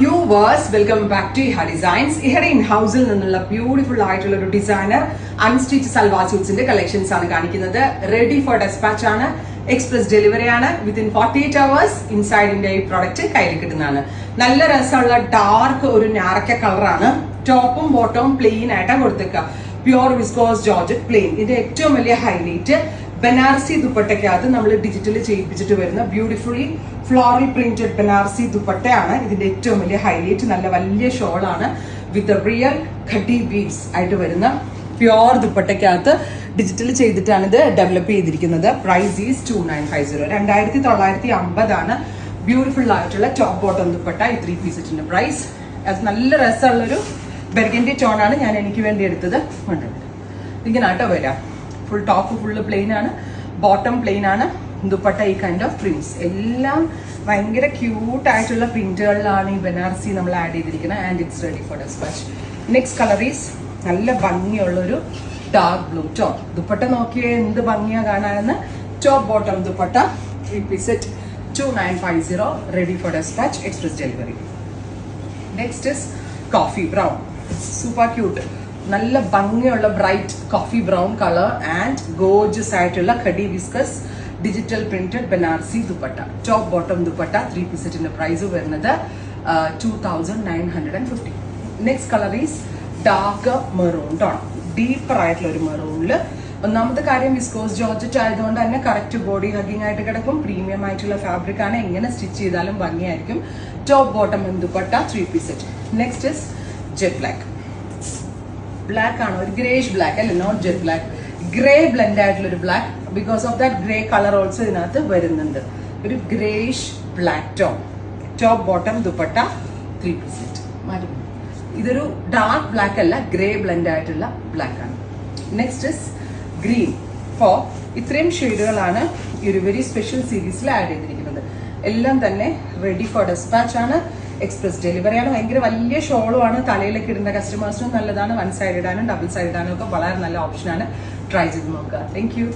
Viewers, welcome back to ഇഹ designs. ഇഹയുടെ in ഹൗസിൽ നിന്നുള്ള ബ്യൂട്ടിഫുൾ ആയിട്ടുള്ള ഒരു ഡിസൈനർ അൺസ്റ്റിച്ച് സൽവാർ സ്യൂട്ട്സിന്റെ കളക്ഷൻസ് ആണ് കാണിക്കുന്നത്. റെഡി ഫോർ ഡെസ്പാച്ച് ആണ്, എക്സ്പ്രസ് ഡെലിവറി ആണ്. വിത്തിൻ 48 hours ഇൻസൈഡിന്റെ ഈ പ്രോഡക്റ്റ് കയ്യിൽ കിട്ടുന്നതാണ്. നല്ല രസമുള്ള ഡാർക്ക് ഒരു ഞാറക്ക കളറാണ്. ടോപ്പും ബോട്ടവും പ്ലെയിൻ ആയിട്ടാണ് കൊടുത്തേക്കുക. Pure viscose georgette plain. ഇതിന്റെ ഏറ്റവും വലിയ ഹൈലൈറ്റ് ബനാറസി ദുപ്പട്ടയ്ക്കകത്ത് നമ്മൾ ഡിജിറ്റൽ ചെയ്യിപ്പിച്ചിട്ട് വരുന്ന ബ്യൂട്ടിഫുള്ളി ഫ്ലോറൽ പ്രിന്റഡ് ബനാറസി ദുപ്പട്ടയാണ് ഇതിന്റെ ഏറ്റവും വലിയ ഹൈലൈറ്റ്. നല്ല വലിയ ഷോളാണ് വിത്ത് റിയൽ ഖട്ടി ബീഡ്സ് ആയിട്ട് വരുന്ന പ്യുവർ ദുപ്പട്ടയ്ക്കകത്ത് ഡിജിറ്റൽ ചെയ്തിട്ടാണ് ഇത് ഡെവലപ്പ് ചെയ്തിരിക്കുന്നത്. Price is 2950. 2950 ആണ് ബ്യൂട്ടിഫുൾ ആയിട്ടുള്ള ടോപ്പ് ബോട്ടം ദുപ്പട്ട. ഈ 3 പീസ് സെറ്റിന്റെ പ്രൈസ്. അത് നല്ല രസമുള്ളൊരു ബെർഗൻഡി ടോണാണ് ഞാൻ എനിക്ക് വേണ്ടി എടുത്തത്. ഇങ്ങനാട്ടോ വരാം. ഫുൾ ടോപ്പ് ഫുള്ള് പ്ലെയിൻ ആണ്, ബോട്ടം പ്ലെയിൻ ആണ്, ദുപ്പട്ട ഈ കൈൻഡ് ഓഫ് പ്രിന്റ്സ്. എല്ലാം ഭയങ്കര ക്യൂട്ട് ആയിട്ടുള്ള പ്രിന്റുകളിലാണ് ഈ ബനാറസി നമ്മൾ ആഡ് ചെയ്തിരിക്കുന്നത്. And it's ready for despatch. Next colour is നല്ല ഭംഗിയുള്ളൊരു ഡാർക്ക് ബ്ലൂ ടോൺ. ദുപ്പട്ട നോക്കിയേ എന്ത് ഭംഗിയാ കാണാനെന്ന്. Top bottom dupatta 3 piece set 2950. Ready for despatch, express delivery. Next is coffee brown. Super cute, നല്ല ഭംഗിയുള്ള bright coffee brown colour and gorgeous ആയിട്ടുള്ള khadi viscose digital printed Banarasi dupatta. Top bottom dupatta 3 piece സെറ്റിന്റെ പ്രൈസ് വരുന്നത് 2950. Next colour is dark maroon tone. Deeper ആയിട്ടുള്ള ഒരു മെറൂണില്. ഒന്നാമത്തെ കാര്യം viscous georgette ആയതുകൊണ്ട് തന്നെ കറക്റ്റ് ബോഡി ഹഗിങ് ആയിട്ട് കിടക്കും. പ്രീമിയം ആയിട്ടുള്ള ഫാബ്രിക് ആണ്. എങ്ങനെ സ്റ്റിച്ച് ചെയ്താലും ഭംഗിയായിരിക്കും. Top bottom dupatta 3 piece set. Next is jet black. Black ആണ്, ഒരു ഗ്രേഷ് ബ്ലാക്ക് അല്ലെ, not jet black. Grey blend ആയിട്ടുള്ള ഒരു black. Because of that grey colour also ഇതിനകത്ത് വരുന്നുണ്ട്. ഒരു greyish black tone. Top bottom dupatta 3 piece set. ഇതൊരു ഡാർക്ക് ബ്ലാക്ക് അല്ല, ഗ്രേ ബ്ലെൻഡ് ആയിട്ടുള്ള ബ്ലാക്ക് ആണ്. Next is green. ഫോർ ഇത്രയും ഷെയ്ഡുകളാണ് ഈ ഒരു വെരി സ്പെഷ്യൽ സീരീസിൽ ആഡ് ചെയ്തിരിക്കുന്നത്. എല്ലാം തന്നെ റെഡി ഫോർ ഡെസ്പാച്ച് ആണ്, എക്സ്പ്രസ് ഡെലിവറി ആണ്. ഭയങ്കര വലിയ ഷോളുമാണ്. തലയിലേക്ക് ഇടുന്ന കസ്റ്റമേഴ്സിനും നല്ലതാണ്. 1 സൈഡ് ഇടാനും 2 സൈഡ് ഇടാനും ഒക്കെ വളരെ നല്ല ഓപ്ഷനാണ്. ട്രൈ ചെയ്ത് നോക്കുക. Thank you.